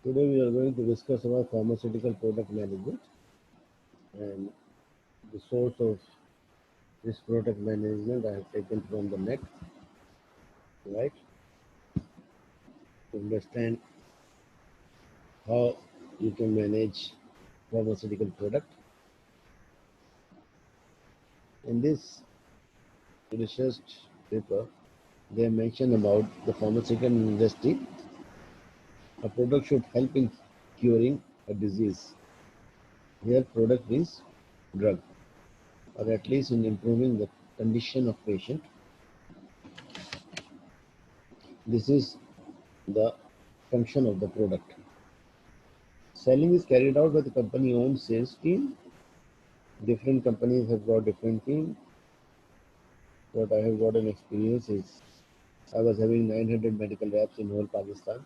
Today we are going to discuss about pharmaceutical product management and the source of this product management I have taken from the net, right? To understand how you can manage pharmaceutical product. In this research paper, they mention about the pharmaceutical industry. A product should help in curing a disease. Here, product means drug, or at least in improving the condition of patient. This is the function of the product. Selling is carried out by the company owned sales team. Different companies have got different team. What I have got an experience is I was having 900 medical reps in whole Pakistan,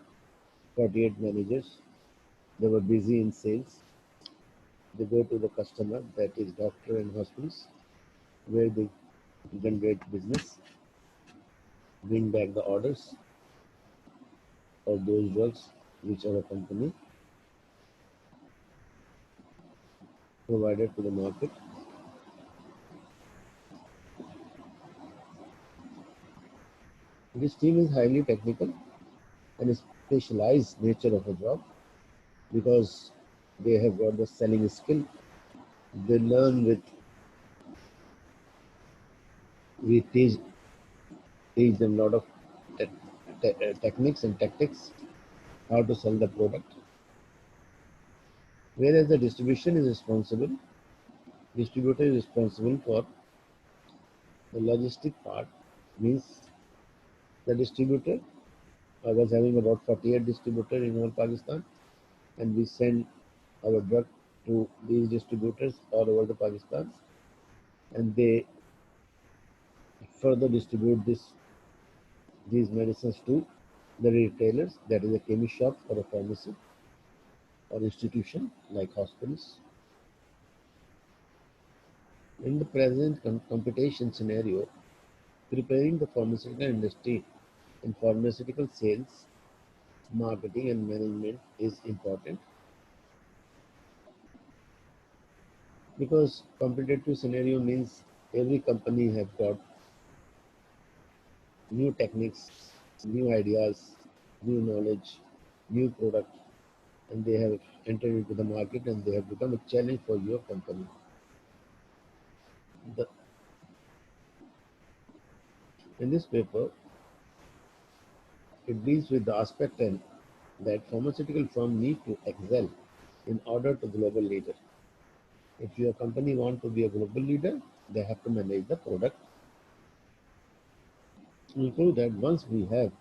48 managers. They were busy in sales. They go to the customer, that is doctor and hospitals, where they generate business, bring back the orders of those drugs which our company provided to the market. This team is highly technical and specialized nature of a job because they have got the selling skill. They learn with we teach them a lot of techniques and tactics how to sell the product. Whereas the distributor is responsible for the logistic part. Means the distributor. I was having about 48 distributors in all Pakistan, and we send our drug to these distributors all over the Pakistan, and they further distribute these medicines to the retailers, that is a chemist shop or a pharmacy or institution like hospitals. In the present competition scenario, preparing the pharmaceutical industry in pharmaceutical sales, marketing and management is important because competitive scenario means every company have got new techniques, new ideas, new knowledge, new product, and they have entered into the market and they have become a challenge for your company. The, in this paper, it deals with the aspect and that pharmaceutical firm need to excel in order to global leader. If your company want to be a global leader, they have to manage the product. Include that once we have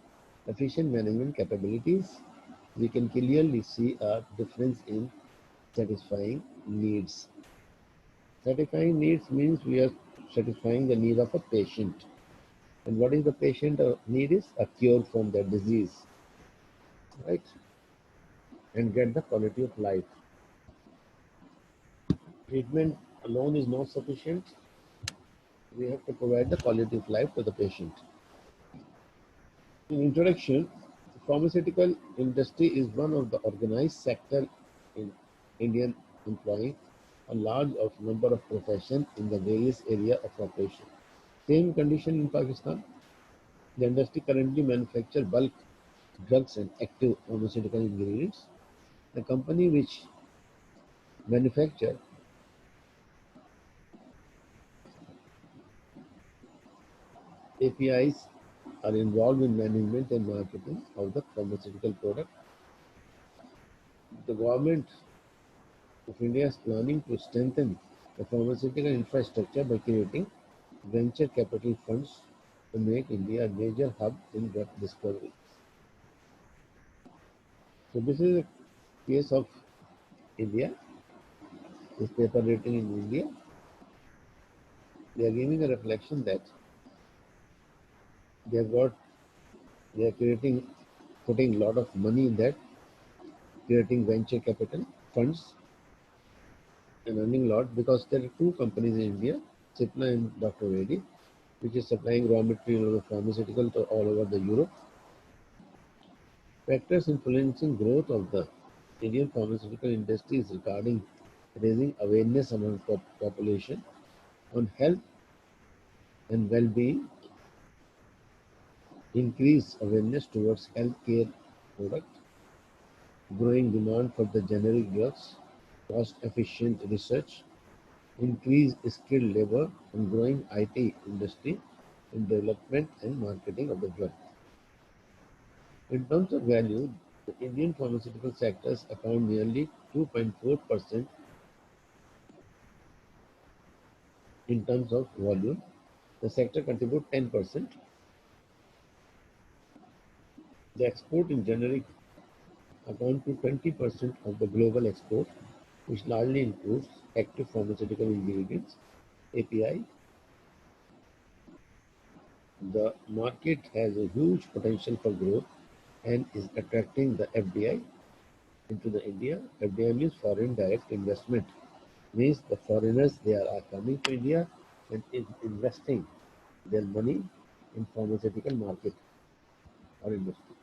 efficient management capabilities, we can clearly see a difference in satisfying needs. Satisfying needs means we are satisfying the need of a patient. And what is the patient need is a cure from their disease, right? And get the quality of life. Treatment alone is not sufficient. We have to provide the quality of life to the patient. In introduction, the pharmaceutical industry is one of the organized sector in Indian employing a large of number of professions in the various area of operation. Same condition in Pakistan. The industry currently manufacture bulk drugs and active pharmaceutical ingredients. The company which manufacture APIs are involved in management and marketing of the pharmaceutical product. The government of India is planning to strengthen the pharmaceutical infrastructure by creating venture capital funds to make India a major hub in drug discovery. So this is a case of India. This paper written in India. They are giving a reflection that they have got they are creating putting a lot of money in that, creating venture capital funds and earning a lot because there are two companies in India, Cipla and Dr. Reddy, which is supplying raw material of pharmaceutical to all over the Europe. Factors influencing growth of the Indian pharmaceutical industry is regarding raising awareness among population on health and well-being, increase awareness towards healthcare products, growing demand for the generic drugs, cost-efficient research, increased skilled labor, and growing IT industry in development and marketing of the drug. In terms of value, the Indian pharmaceutical sectors account nearly 2.4% in terms of volume. The sector contributes 10%. The export in generic account to 20% of the global export, which largely includes active pharmaceutical ingredients, API. The market has a huge potential for growth and is attracting the FDI into the India. FDI means foreign direct investment. Means the foreigners they are coming to India and is investing their money in pharmaceutical market or industry.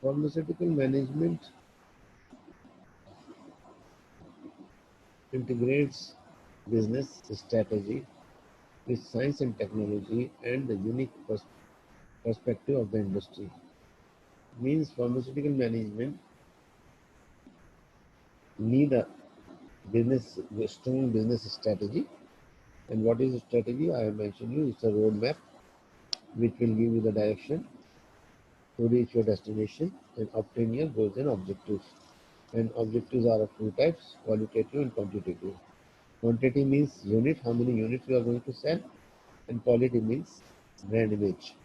Pharmaceutical management integrates business strategy with science and technology and the unique perspective of the industry. Means pharmaceutical management need a strong business strategy. And what is the strategy? I have mentioned you, it's a roadmap which will give you the direction to reach your destination and obtain your goals and objectives. And objectives are of two types, qualitative and quantitative. Quantity means unit, how many units you are going to sell, and quality means brand image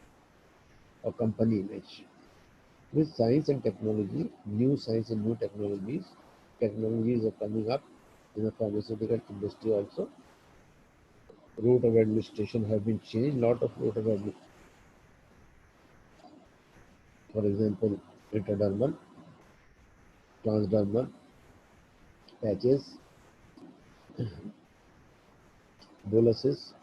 or company image. With science and technology, new science and new technologies are coming up in the pharmaceutical industry also. Route of administration have been changed, lot of route of administration. For example, intradermal, transdermal, patches, boluses.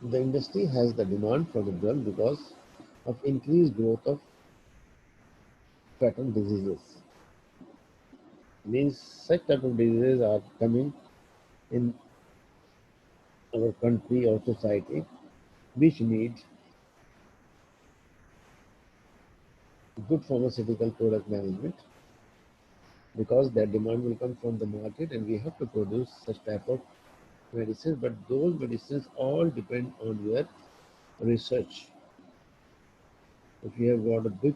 The industry has the demand for the drug because of increased growth of fatal diseases. Means such type of diseases are coming in our country or society which need good pharmaceutical product management because their demand will come from the market and we have to produce such type of medicines, but those medicines all depend on your research. If you have got a good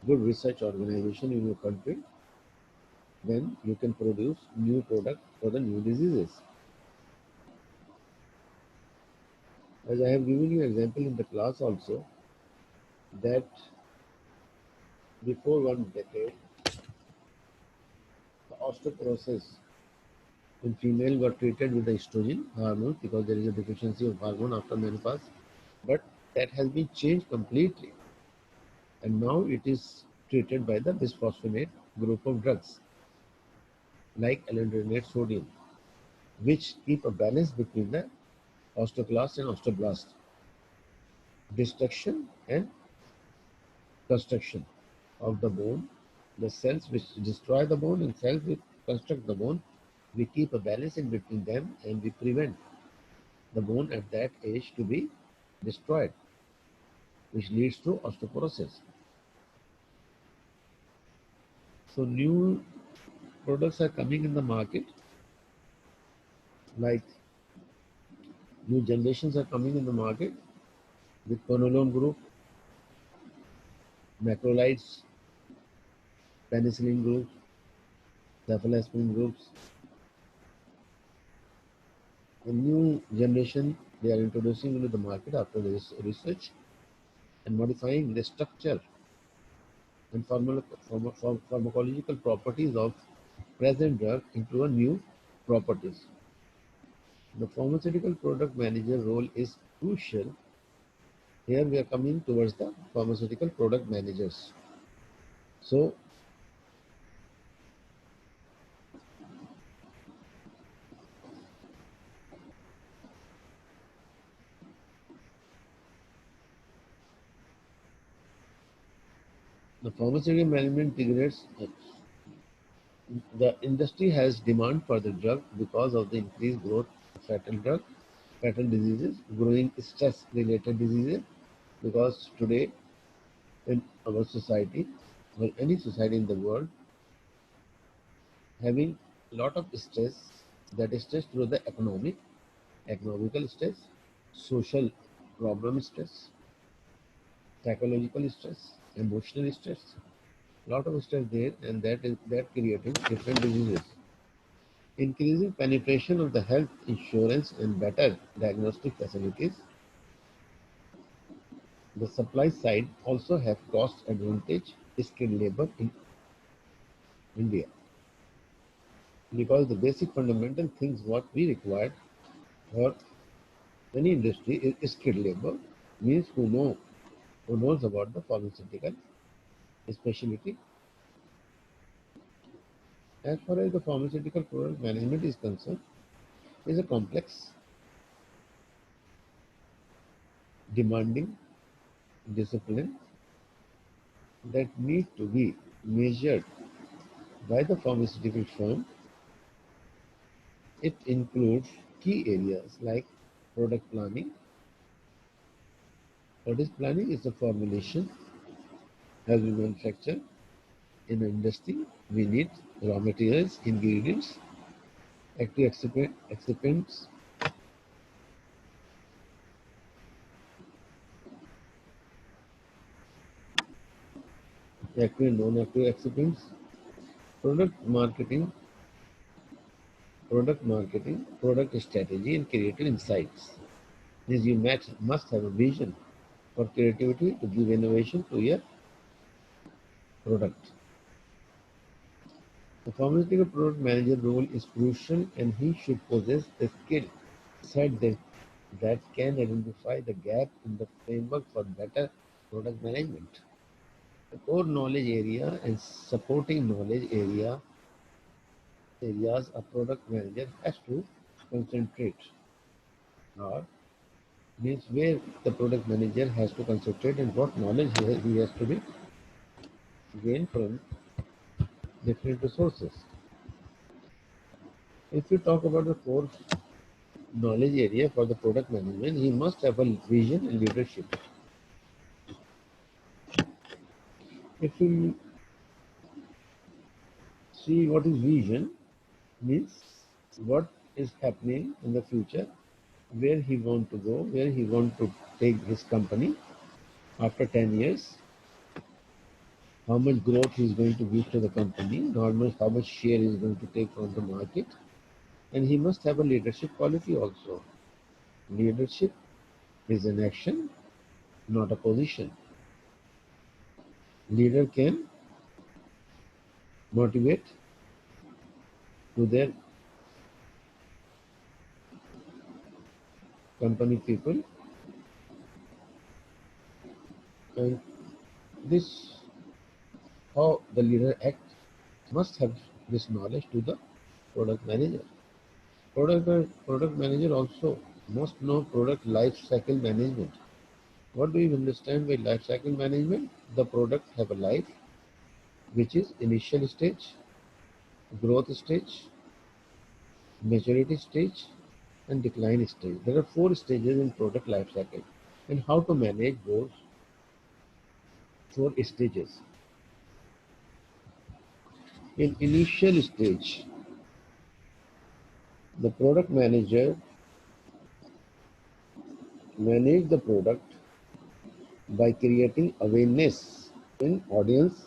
research organization in your country, then you can produce new product for the new diseases. As I have given you example in the class also, that before one decade, the osteoporosis in female were treated with the estrogen hormone because there is a deficiency of hormone after menopause. But that has been changed completely. And now it is treated by the bisphosphonate group of drugs like alendronate sodium, which keep a balance between the osteoclast and osteoblast, destruction and construction of the bone. The cells which destroy the bone and cells which construct the bone, we keep a balance in between them and we prevent the bone at that age to be destroyed, which leads to osteoporosis. So new products are coming in the market, like new generations are coming in the market with quinolone group, macrolides, penicillin groups, cephalosporin groups. A new generation they are introducing into the market after this research and modifying the structure and pharmacological properties of present drug into a new properties. The pharmaceutical product manager role is crucial. Here we are coming towards the pharmaceutical product managers. So The pharmaceutical management integrates the industry has demand for the drug because of the increased growth of fatal diseases, growing stress-related diseases. Because today in our society, or any society in the world, having a lot of stress, that is stress through the economical stress, social problem stress, psychological stress, emotional stress, lot of stress there, and that creating different diseases. Increasing penetration of the health insurance and better diagnostic facilities. The supply side also have cost advantage skilled labor in India, because the basic fundamental things what we require for any industry is skilled labor, means who knows about the pharmaceutical specialty. As far as the pharmaceutical product management is concerned, is a complex, demanding discipline that need to be measured by the pharmaceutical firm. It includes key areas like product planning. What is planning? Is the formulation. As we manufacture in an industry, we need raw materials, ingredients, active excipients, active and non-active excipients, product marketing, product strategy, and creative insights. This you must have a vision for creativity to give innovation to your product. The pharmaceutical product manager role is crucial, and he should possess the skill set that can identify the gap in the framework for better product management. The core knowledge area and supporting areas a product manager has to concentrate or means where the product manager has to concentrate and what knowledge he has to be gained from different resources. If you talk about the core knowledge area for the product management, he must have a vision and leadership. If you see what is vision, means what is happening in the future, where he want to go, where he want to take his company after 10 years, how much growth he is going to give to the company, how much share he is going to take from the market, and he must have a leadership quality also. Leadership is an action, not a position. Leader can motivate to their company people, and this how the leader acts must have this knowledge to the product manager. Product manager also must know product life cycle management. What do you understand by life cycle management? The product have a life, which is initial stage, growth stage, maturity stage, and decline stage. There are 4 stages in product life cycle, and how to manage those 4 stages. In initial stage, the product manager manage the product by creating awareness in audience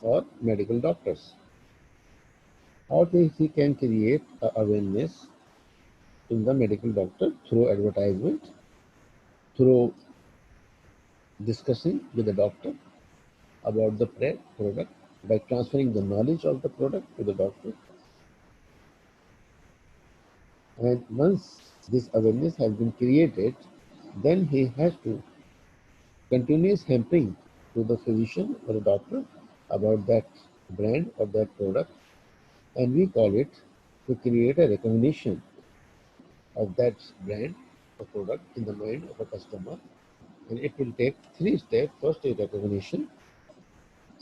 or medical doctors. How he can create awareness in the medical doctor? Through advertisement, through discussing with the doctor about the product, by transferring the knowledge of the product to the doctor. And once this awareness has been created, then he has to continuous hampering to the physician or the doctor about that brand or that product, and we call it to create a recognition of that brand or product in the mind of a customer. And it will take 3 steps. First is recognition,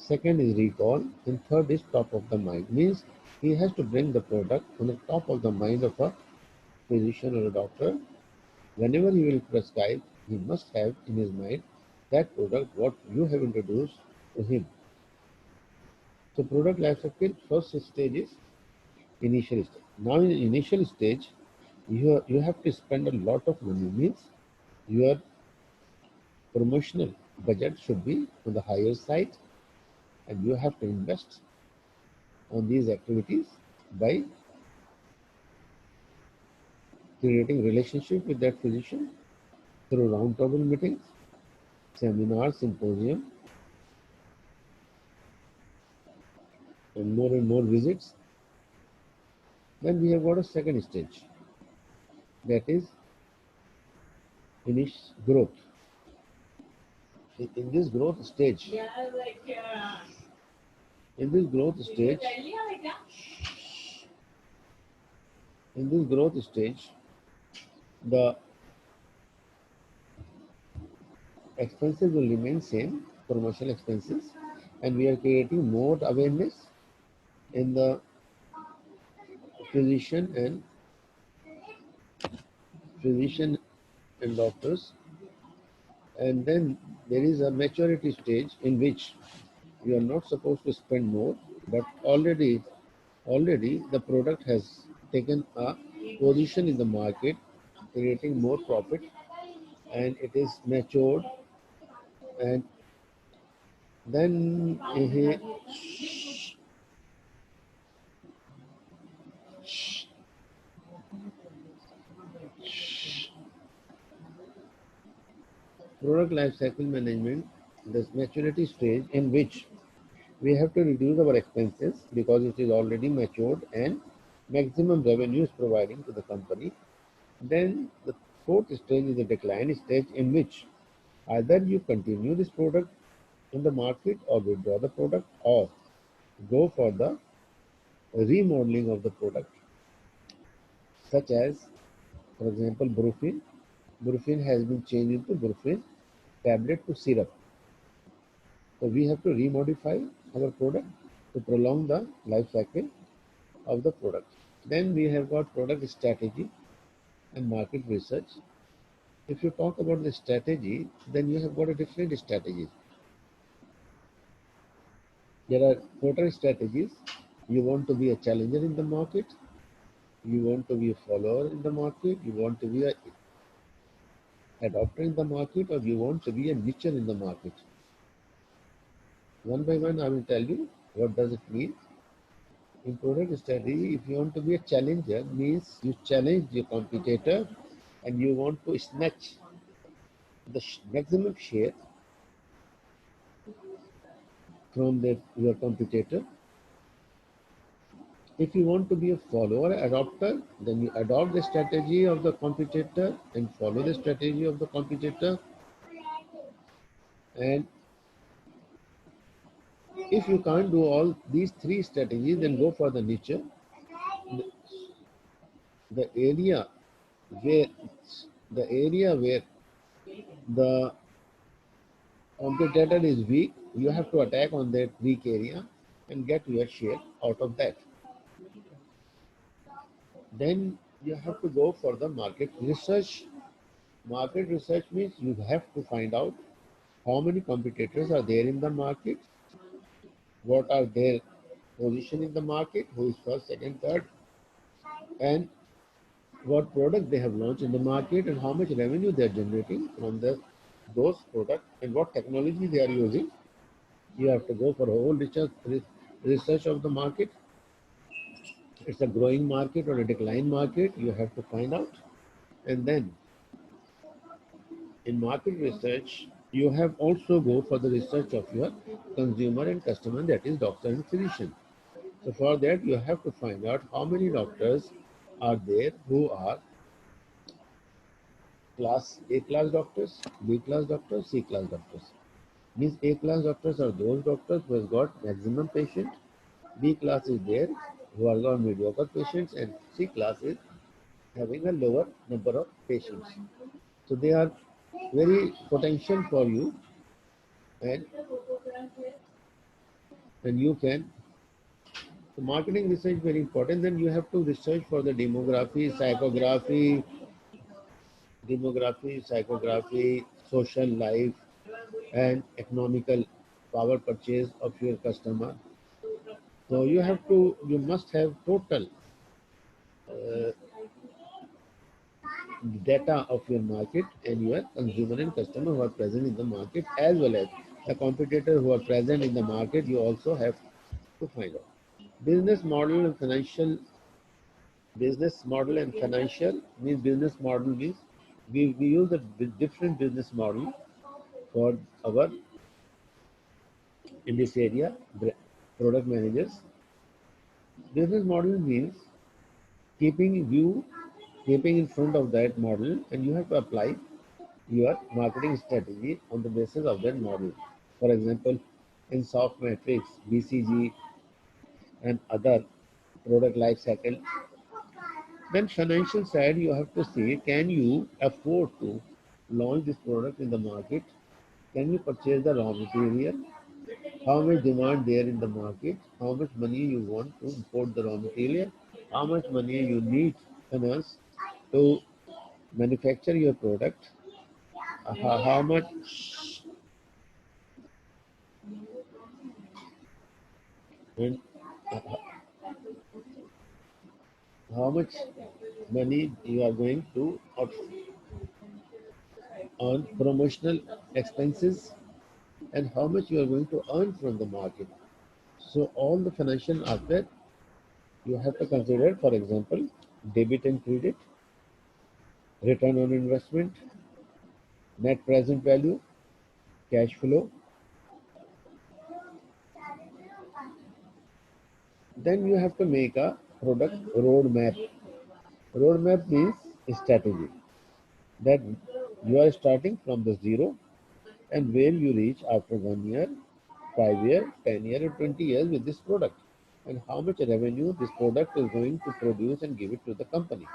second is recall, and third is top of the mind. Means he has to bring the product on the top of the mind of a physician or a doctor. Whenever he will prescribe, he must have in his mind that product what you have introduced to him. So product life cycle, first stage is initial stage. Now in initial stage, you have to spend a lot of money. Means your promotional budget should be on the higher side, and you have to invest on these activities by creating relationship with that physician through roundtable meetings, seminars, symposium, and more visits. Then we have got a second stage, that is finish growth. In this growth stage, in this growth stage, in this growth stage, the expenses will remain same, promotional expenses, and we are creating more awareness in the physician and physician and doctors. And then there is a maturity stage in which you are not supposed to spend more, but already the product has taken a position in the market, creating more profit, and it is matured. And then product life cycle management, this maturity stage in which we have to reduce our expenses because it is already matured and maximum revenue is providing to the company. Then the fourth stage is the decline stage in which either you continue this product in the market or withdraw the product or go for the remodeling of the product, such as, for example, Brufen. Brufen has been changed into Brufen tablet to syrup. So we have to remodify our product to prolong the life cycle of the product. Then we have got product strategy and market research. If you talk about the strategy, then you have got a different strategies. There are total strategies. You want to be a challenger in the market. You want to be a follower in the market. You want to be a adopter in the market, or you want to be a niche in the market. One by one, I will tell you what does it mean. In product strategy, if you want to be a challenger, means you challenge your competitor and you want to snatch the maximum share from your competitor. If you want to be a follower, adopter, then you adopt the strategy of the competitor and follow the strategy of the competitor. And if you can't do all these three strategies, then go for the niche. The area where the area where the competitor is weak, you have to attack on that weak area and get your share out of that. Then you have to go for the market research. Market research means you have to find out how many competitors are there in the market, what are their position in the market, who is first, second, third, and what product they have launched in the market and how much revenue they are generating from those products and what technology they are using. You have to go for a whole research of the market. It's a growing market or a decline market. You have to find out. And then in market research, you have also go for the research of your consumer and customer, that is doctor and physician. So for that, you have to find out how many doctors are there who are class A class doctors, B class doctors, C class doctors. Means A class doctors are those doctors who has got maximum patient. B class is there who are got mediocre patients, and C class is having a lower number of patients. So they are very potential for you, and and you can. So marketing research is very important. Then you have to research for the demography, social life, and economical power purchase of your customer. So you must have total uh, data of your market and your consumer and customer who are present in the market, as well as the competitor who are present in the market. You also have to find out business model and financial. Business model and financial means business model means we use a different business model for our in this area product managers. Business model means keeping you keeping in front of that model, and you have to apply your marketing strategy on the basis of that model. For example, in soft metrics, BCG, and other product life cycle. Then financial side, you have to see, can you afford to launch this product in the market? Can you purchase the raw material? How much demand there in the market? How much money you want to import the raw material? How much money you need finance to manufacture your product? How much and uh, how much money you are going to on promotional expenses, and how much you are going to earn from the market. So all the financial aspect you have to consider. For example, debit and credit, return on investment, net present value, cash flow. Then you have to make a product roadmap. Roadmap means strategy that you are starting from the zero and where you reach after 1 year, 5 year, 10 year, and 20 years with this product, and how much revenue this product is going to produce and give it to the company.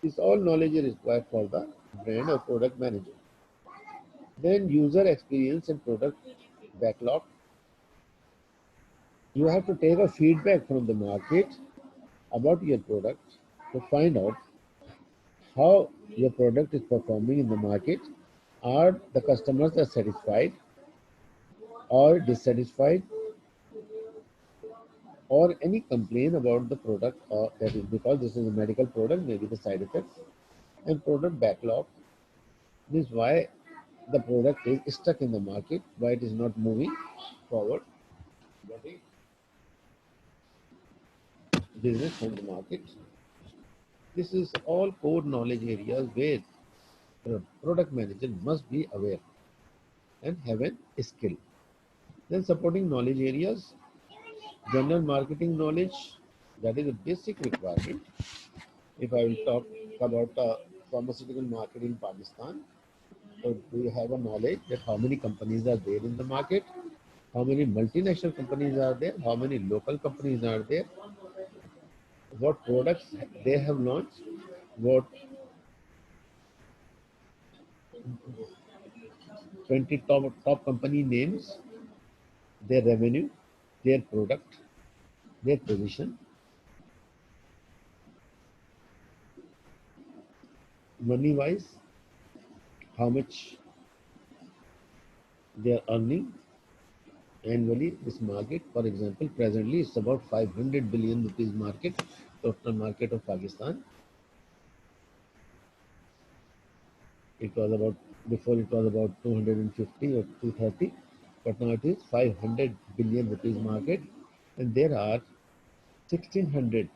This all knowledge is required for the brand or product manager. Then user experience and product backlog. You have to take a feedback from the market about your product to find out how your product is performing in the market. Are the customers are satisfied or dissatisfied, or any complaint about the product, or that is because this is a medical product, maybe the side effects. And product backlog means why the product is stuck in the market, why it is not moving forward, getting business from the market. This is all core knowledge areas where the product manager must be aware and have a skill. Then supporting knowledge areas, general marketing knowledge, that is a basic requirement. If I will talk about pharmaceutical market in Pakistan, so do you have a knowledge that how many companies are there in the market? How many multinational companies are there? How many local companies are there? What products they have launched? What 20 top company names, their revenue, their product, their position, money wise, how much they are earning annually. This market, for example, presently it's about 500 billion rupees market, total market of Pakistan. It was about before it was about 250 or 230, but now it is 500 billion rupees market, and there are 1600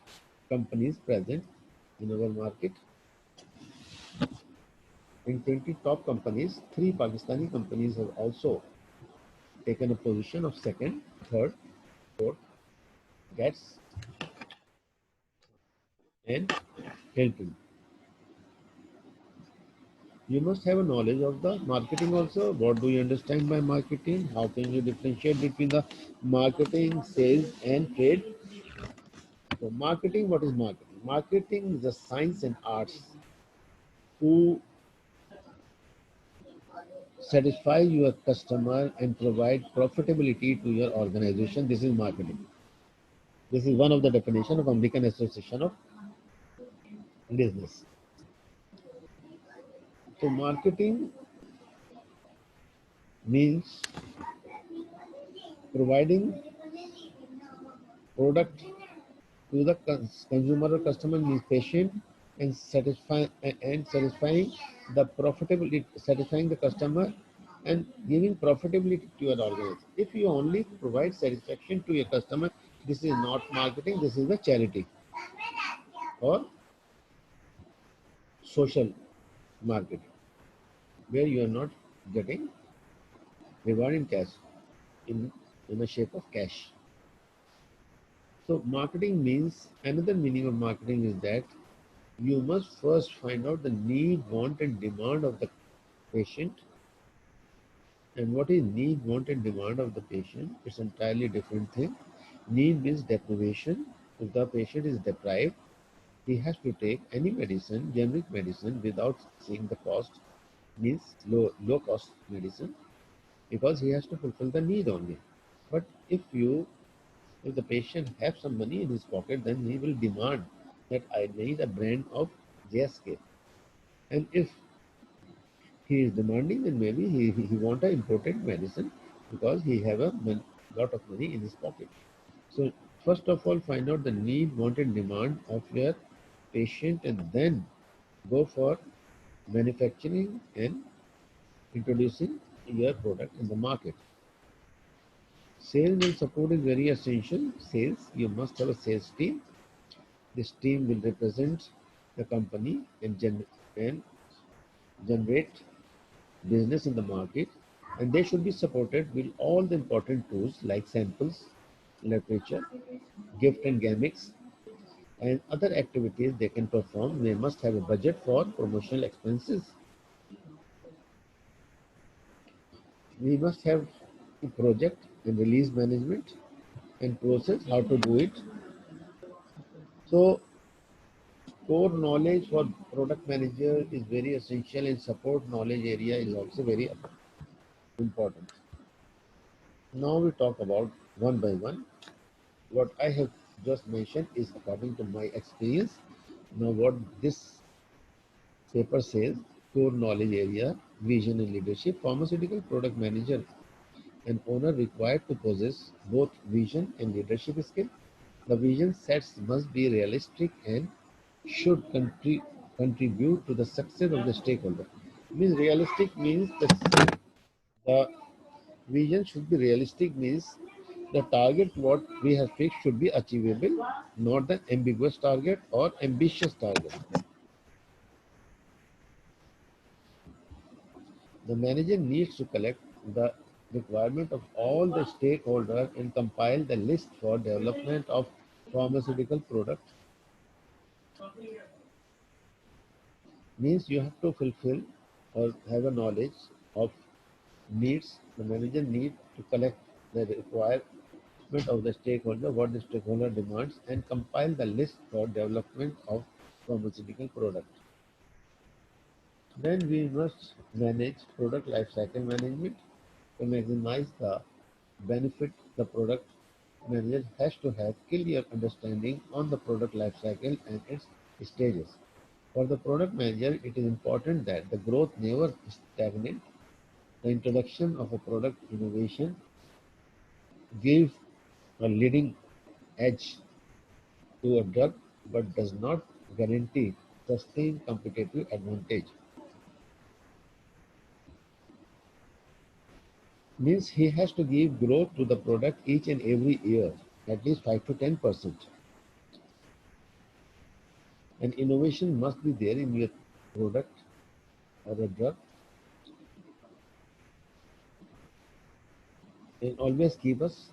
companies present in our market. In 20 top companies, 3 Pakistani companies have also taken a position of second, third, fourth, Gats and Hilton. You must have a knowledge of the marketing also. What do you understand by marketing? How can you differentiate between the marketing, sales, and trade? So, marketing, what is marketing? Marketing is the science and arts to satisfy your customer and provide profitability to your organization. This is marketing. This is one of the definition of American Association of Business. So marketing means providing product to the consumer or customer means patient and satisfying the profitability, satisfying the customer and giving profitability to your organization. If you only provide satisfaction to your customer, this is not marketing, this is the charity or social marketing, where you are not getting reward in cash, in, in the shape of cash. So marketing means, another meaning of marketing is that you must first find out the need, want, and demand of the patient. And what is need, want, and demand of the patient? It's entirely different thing. Need means deprivation. If the patient is deprived, he has to take any medicine, generic medicine, without seeing the cost, means low cost medicine, because he has to fulfill the need only. But if the patient has some money in his pocket, then he will demand that I need a brand of JSK. And if he is demanding, then maybe he want a imported medicine because he have a lot of money in his pocket. So first of all, find out the need, want, and demand of your patient, and then go for manufacturing and introducing your product in the market. Sales and support is very essential. Sales, you must have a sales team. This team will represent the company and generate business in the market, and they should be supported with all the important tools like samples, literature, gift and gimmicks, and other activities they can perform. They must have a budget for promotional expenses. We must have a project and release management and process how to do it. So core knowledge for product manager is very essential, and support knowledge area is also very important. Now we talk about one by one. What I have just mentioned is according to my experience. Now what this paper says: core knowledge area, vision and leadership. Pharmaceutical product manager and owner required to possess both vision and leadership skill. The vision sets must be realistic and should contribute to the success of the stakeholder. Means realistic means the vision should be realistic, means the target what we have fixed should be achievable, not the ambiguous target or ambitious target. The manager needs to collect the requirement of all the stakeholders and compile the list for development of pharmaceutical product. Means you have to fulfill or have a knowledge of needs. The manager needs to collect the requirement of the stakeholder, what the stakeholder demands, and compile the list for development of pharmaceutical product. Then we must manage product life cycle management to maximize the benefit. The product manager has to have clear understanding on the product life cycle and its stages. For the product manager, it is important that the growth never stagnate. The introduction of a product innovation gives a leading edge to a drug but does not guarantee sustained competitive advantage. Means he has to give growth to the product each and every year, at least 5 to 10%. And innovation must be there in your product or a drug, and always keep us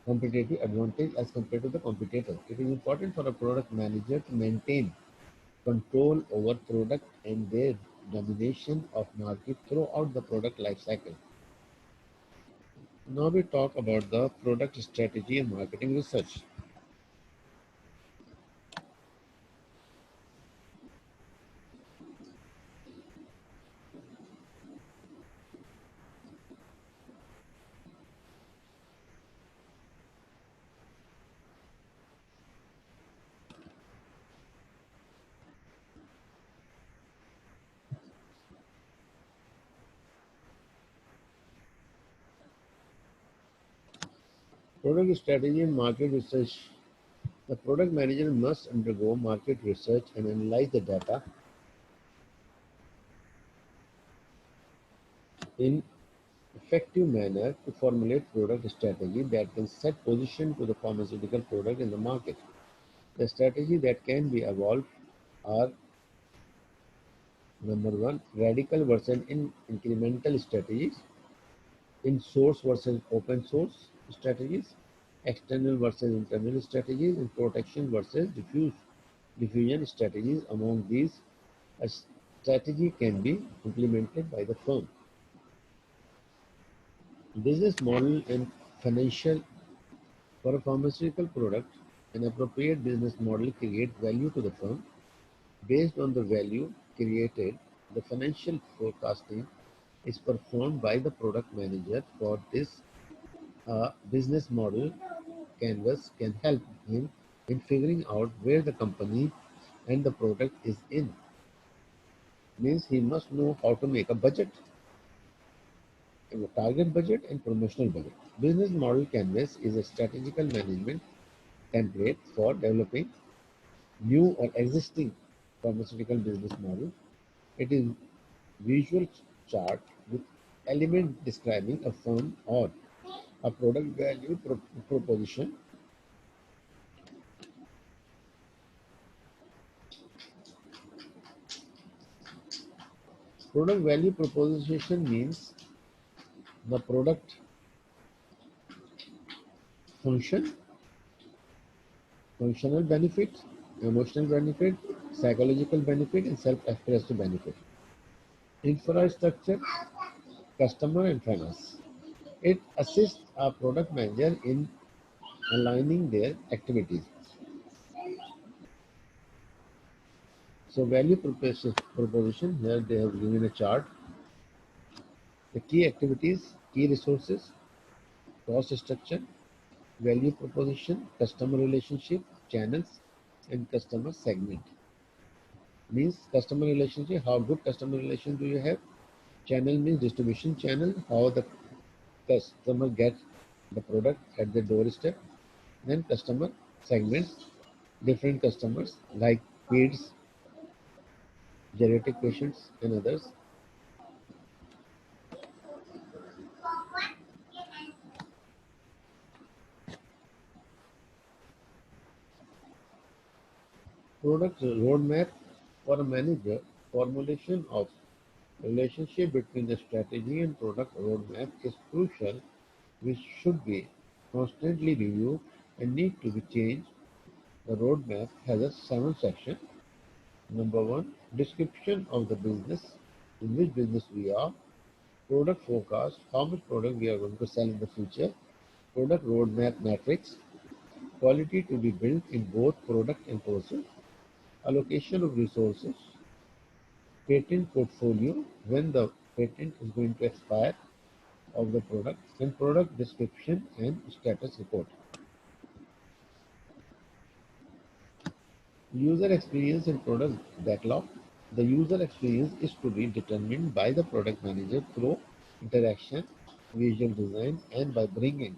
competitive advantage as compared to the competitor. It is important for a product manager to maintain control over product and their domination of market throughout the product life cycle. Now we talk about the product strategy and marketing research. Product strategy and market research. The product manager must undergo market research and analyze the data in effective manner to formulate product strategy that can set position to the pharmaceutical product in the market. The strategy that can be evolved are number one, radical versus incremental strategies, in source versus open source strategies, external versus internal strategies, and protection versus diffusion strategies. Among these, a strategy can be implemented by the firm. Business model and financial. For a pharmaceutical product, an appropriate business model creates value to the firm. Based on the value created, the financial forecasting is performed by the product manager. For this, a business model canvas can help him in figuring out where the company and the product is in. Means he must know how to make a budget, a target budget and promotional budget. Business model canvas is a strategical management template for developing new or existing pharmaceutical business model. It is visual chart with element describing a firm or a product value proposition. Product value proposition means the product function, functional benefit, emotional benefit, psychological benefit, and self-expressive benefit. Infrastructure, customer, and finance. It assists a product manager in aligning their activities. So value proposition, here they have given a chart. The key activities, key resources, cost structure, value proposition, customer relationship, channels, and customer segment. Means customer relationship, how good customer relation do you have? Channel means distribution channel, how the customer gets the product at the doorstep. Then customer segments, different customers like kids, geriatric patients, and others. Product roadmap for a manager, formulation of relationship between the strategy and product roadmap is crucial, which should be constantly reviewed and need to be changed. The roadmap has a 7 section. Number one, description of the business, in which business we are, product forecast, how much product we are going to sell in the future, product roadmap matrix, quality to be built in both product and process, allocation of resources, patent portfolio, when the patent is going to expire of the product, and product description and status report. User experience and product backlog. The user experience is to be determined by the product manager through interaction, visual design, and by bringing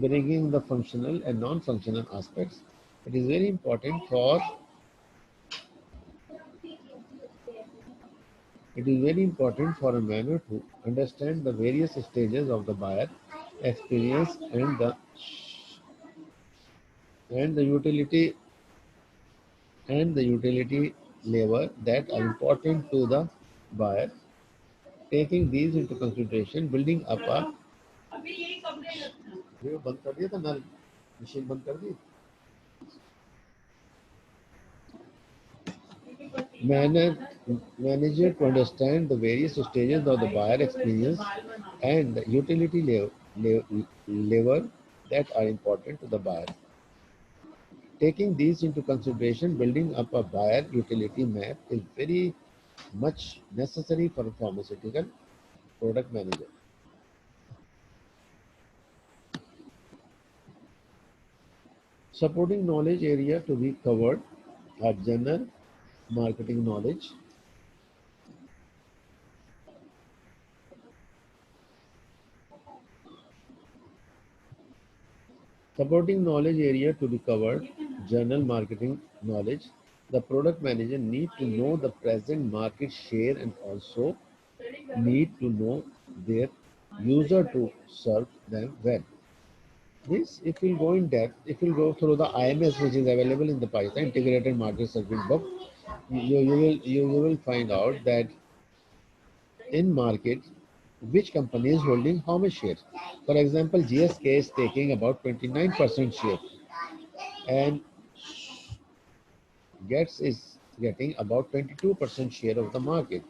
the functional and non-functional aspects. It is very important for a manager to understand the various stages of the buyer experience and the utility level that are important to the buyer. Taking these into consideration, building up a ये बंद कर दिया था नल machine बंद कर दी manager to understand the various stages of the buyer experience and the utility level that are important to the buyer. Taking these into consideration, building up a buyer utility map is very much necessary for a pharmaceutical product manager. Supporting knowledge area to be covered are general marketing knowledge, Supporting knowledge area to be covered, general marketing knowledge. The product manager need to know the present market share and also need to know their user to serve them well. This, if we'll go in depth, if we'll go through the IMS which is available in the Python Integrated Market Serving Book, you will find out that in market which company is holding how much share. For example, GSK is taking about 29% share and Gets is getting about 22% share of the market.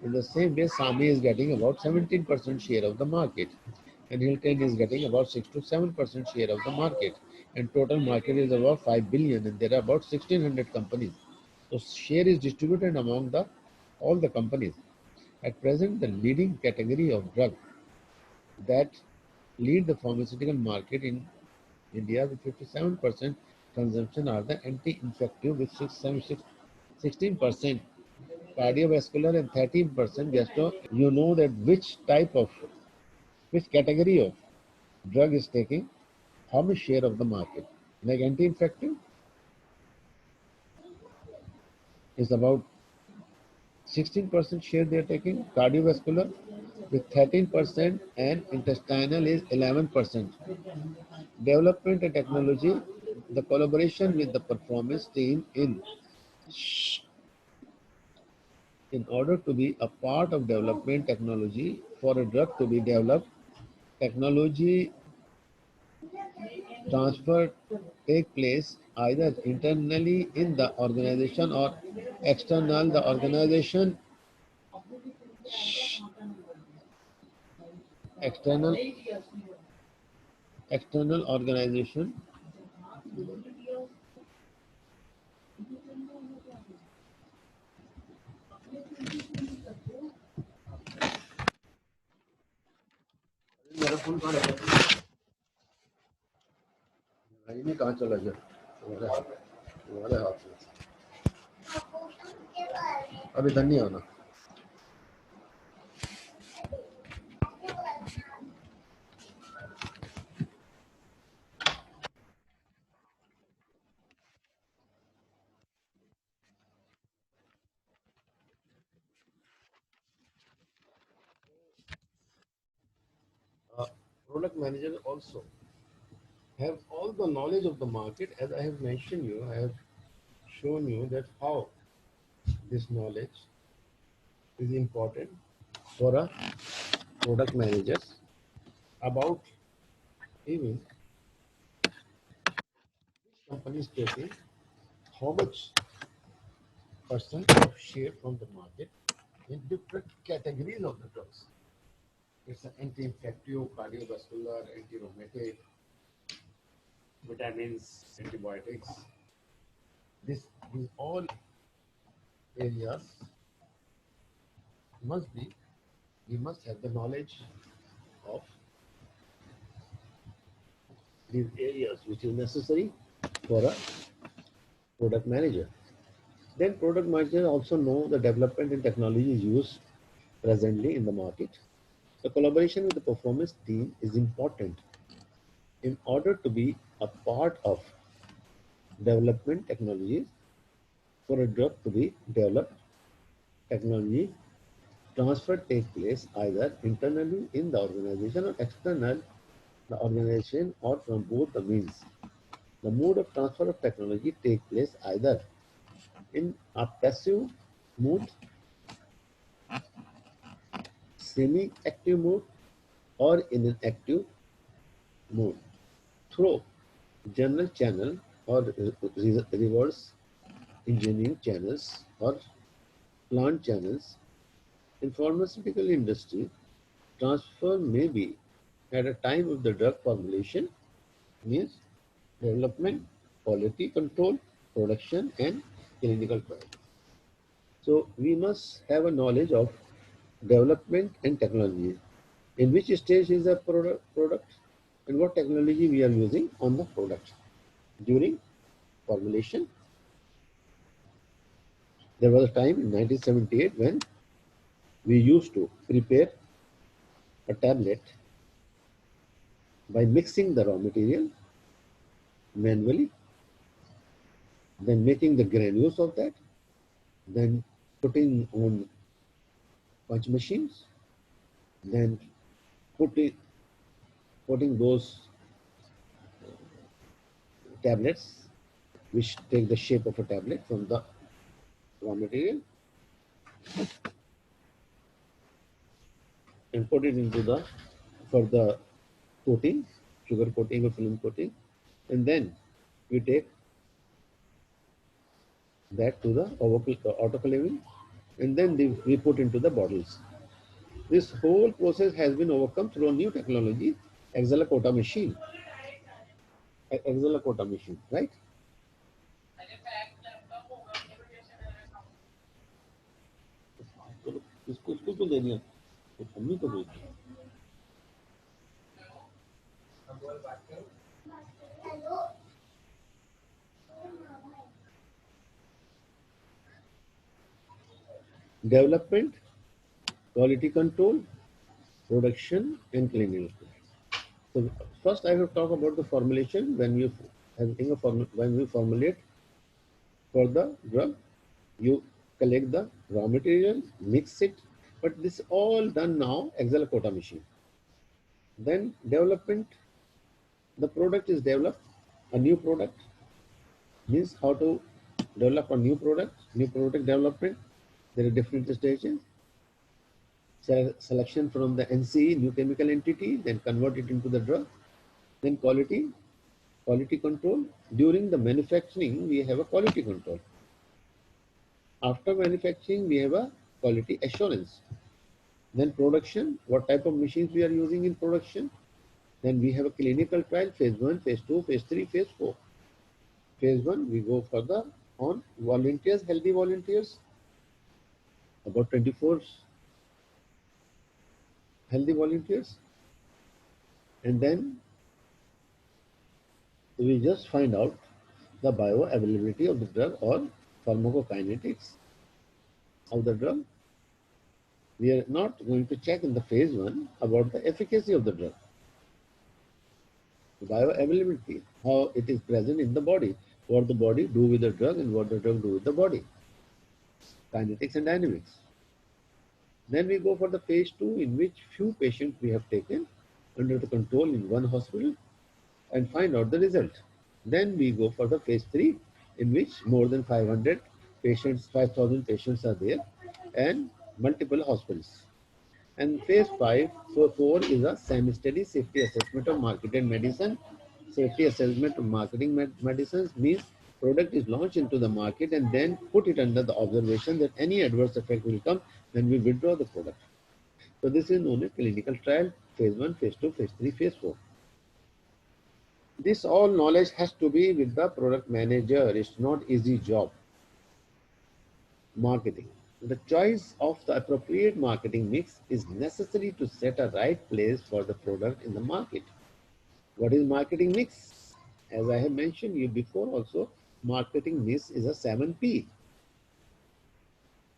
In the same way, Sami is getting about 17% share of the market, and Hilton is getting about 6 to 7% share of the market. And total market is about 5 billion, and there are about 1600 companies. So share is distributed among the all the companies. At present, the leading category of drug that lead the pharmaceutical market in India with 57% consumption are the anti-infective with 16% cardiovascular and 13% gastro. You know that which category of drug is taking how much share of the market. Like anti-infective is about 16% share they are taking, cardiovascular with 13% and intestinal is 11%. Development and technology, the collaboration with the performance team in order to be a part of development technology for a drug to be developed, technology transfer take place either internally in the organization or external the external external organization. मेरा phone कहाँ रखा भाई ने कहाँ चला गया तुम्हारे हाथ में अब इधर नहीं आना. Product manager also have all the knowledge of the market. As I have mentioned you, I have shown you that how this knowledge is important for a product manager about even which company is taking how much percent of share from the market in different categories of the drugs. It's an anti-infective, cardiovascular, anti-rheumatic, vitamins, antibiotics. These all areas must be, we must have the knowledge of these areas which is necessary for a product manager. Then product manager also know the development and technology is used presently in the market. The collaboration with the performance team is important in order to be a part of development technologies for a drug to be developed. Technology transfer take place either internally in the organization or external the organization or from both the means. The mode of transfer of technology take place either in a passive mode, semi-active mode, or in an active mode through general channel or reverse engineering channels or plant channels. In pharmaceutical industry, transfer may be at a time of the drug formulation, means development, quality control, production, and clinical trial. So we must have a knowledge of development and technology. In which stage is the product and what technology we are using on the product. During formulation, there was a time in 1978 when we used to prepare a tablet by mixing the raw material manually, then making the granules of that, then putting on punch machines, then putting putting those tablets, which take the shape of a tablet from the raw material, and put it into the for the coating, sugar coating or film coating, and then we take that to the autoclaving, and then we put into the bottles. This whole process has been overcome through a new technology, Exalacota machine. Exalacota machine, right? इसको इसको तो देनी है तो mummy को दो development, quality control, production, and clinical. So first, I will talk about the formulation. When we formulate for the drug, you collect the raw material, mix it, but this all done now Exalacota machine. Then development, the product is developed, a new product means how to develop a new product development. There are different stages. Selection from the NCE, new chemical entity, then convert it into the drug. Then quality control. During the manufacturing, we have a quality control. After manufacturing, we have a quality assurance. Then production, what type of machines we are using in production. Then we have a clinical trial, phase 1, phase 2, phase 3, phase 4. Phase 1, we go further on volunteers, healthy volunteers, about 24 healthy volunteers. And then we just find out the bioavailability of the drug or pharmacokinetics of the drug. We are not going to check in the phase 1 about the efficacy of the drug. Bioavailability, how it is present in the body, what the body do with the drug and what the drug do with the body. Kinetics and dynamics. Then we go for the phase 2 in which few patients we have taken under the control in one hospital and find out the result. Then we go for the phase 3 in which more than 500 patients, 5,000 patients are there and multiple hospitals. And phase 5, so 4 is a semi-steady safety assessment of marketed medicine. Safety assessment of marketing medicines means product is launched into the market and then put it under the observation that any adverse effect will come when we withdraw the product. So this is known as clinical trial, phase 1, phase 2, phase 3, phase 4. This all knowledge has to be with the product manager. It's not easy job. Marketing. The choice of the appropriate marketing mix is necessary to set a right place for the product in the market. What is marketing mix? As I have mentioned you before also, marketing mix is a 7P.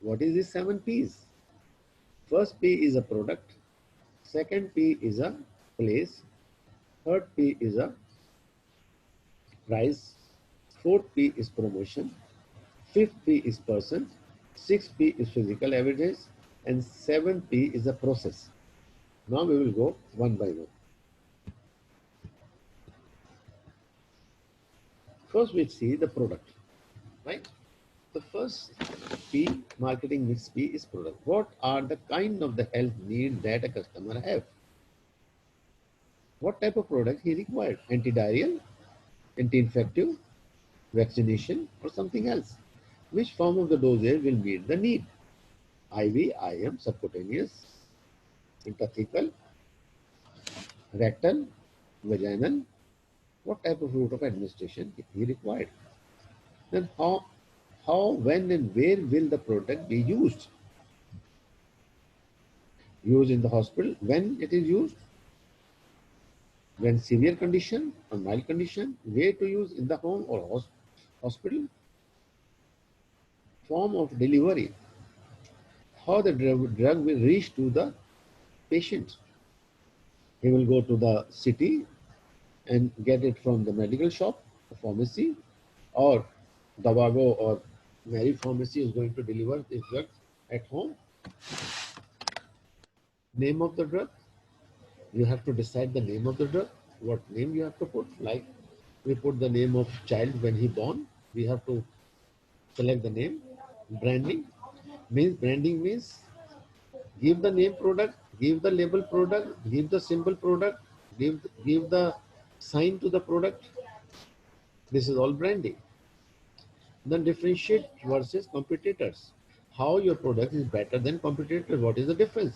What is this 7 Ps? First P is a product, second P is a place, third P is a price, fourth P is promotion, fifth P is person, sixth P is physical evidence, and seventh P is a process. Now we will go one by one. First we see the product, right? The first P, marketing mix P is product. What are the kind of the health need that a customer have? What type of product he required? Antidiarrheal, anti-infective, vaccination, or something else? Which form of the dosage will meet the need? IV, IM, subcutaneous, intrathecal, rectal, vaginal. What type of route of administration he required? Then how, when, and where will the product be used? Used in the hospital. When it is used? When severe condition or mild condition. Where to use? In the home or hospital. Form of delivery. How the drug will reach to the patient. He will go to the city and get it from the medical shop, a pharmacy, or Dawago or Mary Pharmacy is going to deliver this drug at home. Name of the drug, you have to decide the name of the drug, what name you have to put. Like we put the name of child when he born, we have to select the name. Branding means give the name product, give the label product, give the symbol product, give the sign to the product. This is all branding. Then differentiate versus competitors. How your product is better than competitor? What is the difference?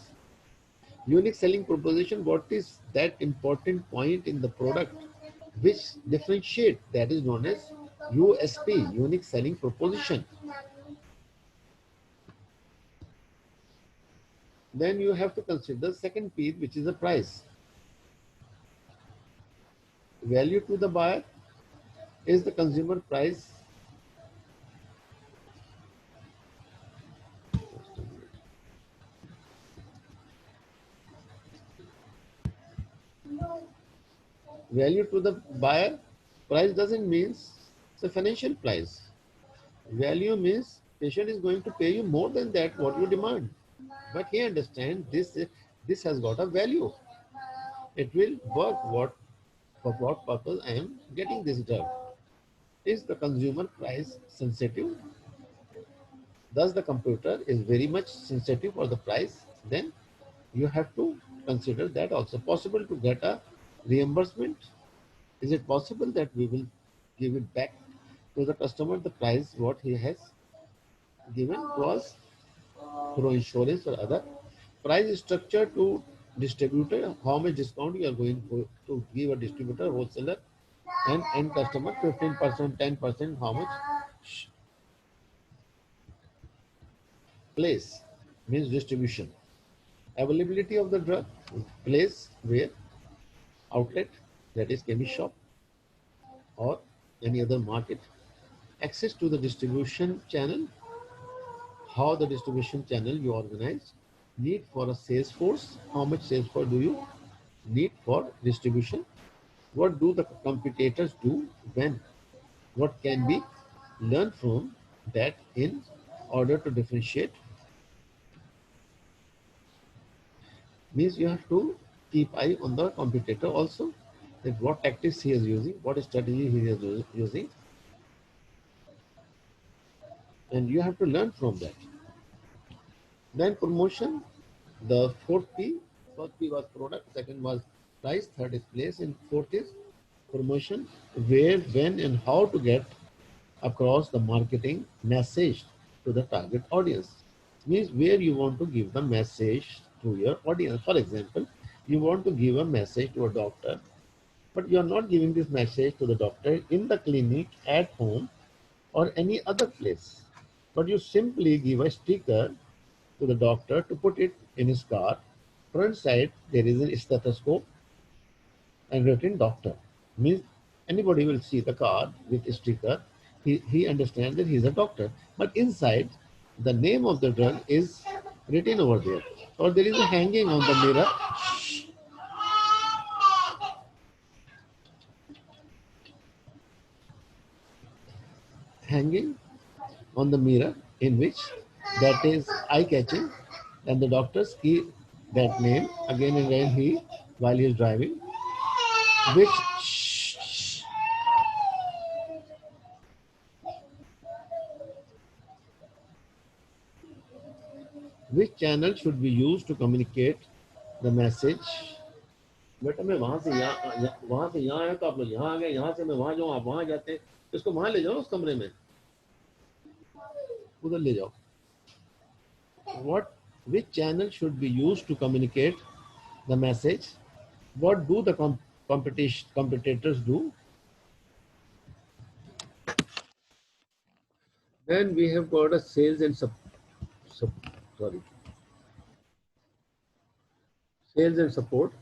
Unique selling proposition. What is that important point in the product which differentiate? That is known as USP, unique selling proposition. Then you have to consider second piece, which is the price. Value to the buyer is the consumer price. Value to the buyer, price doesn't mean the financial price. Value means patient is going to pay you more than that what you demand. But he understands this has got a value. It will work for what purpose I am getting this drug. Is the consumer price sensitive? Thus the computer is very much sensitive for the price. Then you have to consider that also. Possible to get a reimbursement? Is it possible that we will give it back to the customer the price what he has given to us through insurance or other? Price structure to distributor, how much discount you are going to give a distributor, wholesaler, and end customer, 15%, 10%, how much? Place means distribution. Availability of the drug, place where, outlet, that is chemist shop or any other market. Access to the distribution channel, how the distribution channel you organize. Need for a sales force, how much sales force do you need for distribution? What do the competitors do when? What can be learned from that in order to differentiate? Means you have to keep eye on the competitor also, that what tactics he is using, what strategy he is using, and you have to learn from that. Then promotion, the fourth P. First P was product, second was price, third is place, and fourth is promotion. Where, when, and how to get across the marketing message to the target audience. Means where you want to give the message to your audience. For example, you want to give a message to a doctor, but you are not giving this message to the doctor in the clinic, at home, or any other place. But you simply give a sticker to the doctor to put it in his car. Front side, there is a stethoscope and written doctor. Means anybody will see the card with a sticker. He understands that he's a doctor. But inside, the name of the drug is written over there. Or there is a hanging on the mirror. Hanging on the mirror in which that is eye-catching, and the doctors keep that name again and again while he is driving, which which channel should be used to communicate the message. बेटा मैं वहां से यहाँ आया तो आप लोग यहाँ आ गए, यहाँ से मैं वहां जाऊँ, आप वहां जाते हैं, इसको वहां ले जाओ, उस कमरे में उधर ले जाओ. Which channel should be used to communicate the message? What do the competitors do? Then we have got a sales and sales and support.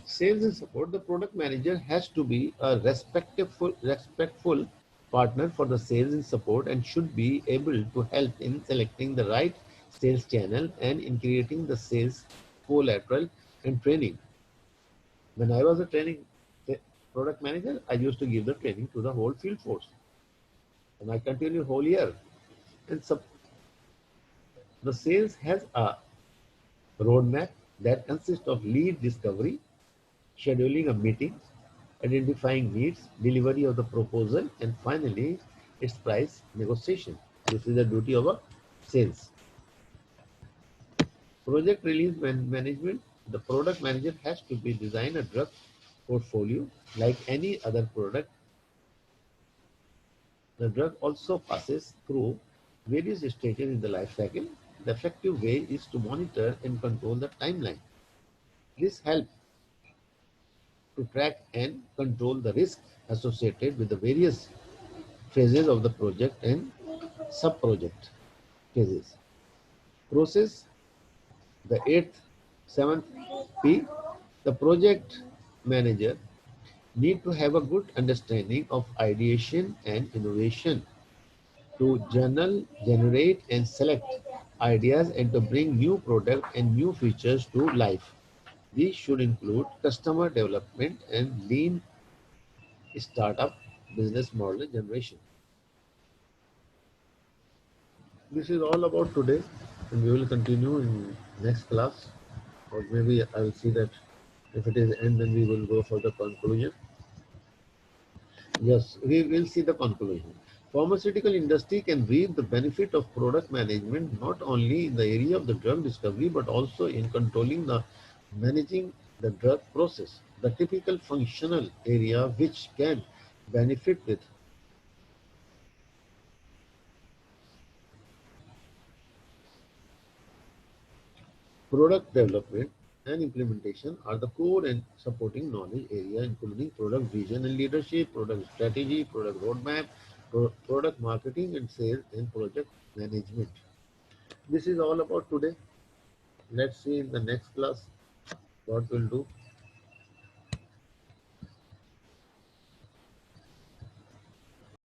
Sales and support, the product manager has to be a respectful partner for the sales and support, and should be able to help in selecting the right sales channel and in creating the sales collateral and training. When I was a training product manager, I used to give the training to the whole field force. And I continue whole year. And the sales has a roadmap that consists of lead discovery, scheduling of meetings, identifying needs, delivery of the proposal, and finally its price negotiation. This is the duty of a sales. Project release management. The product manager has to be design a drug portfolio like any other product. The drug also passes through various stages in the life cycle. The effective way is to monitor and control the timeline. This helps to track and control the risk associated with the various phases of the project and sub-project phases. Process, the eighth, seventh P, the project manager need to have a good understanding of ideation and innovation to generate and select ideas and to bring new product and new features to life. These should include customer development and lean startup business model generation. This is all about today, and we will continue in next class, or maybe I will see that if it is end, then we will go for the conclusion. Yes, we will see the conclusion. Pharmaceutical industry can reap the benefit of product management not only in the area of the drug discovery but also in controlling the managing the drug process. The typical functional area which can benefit with product development and implementation are the core and supporting knowledge area including product vision and leadership, product strategy, product roadmap, product marketing and sales and project management. This is all about today. Let's see in the next class what we'll do.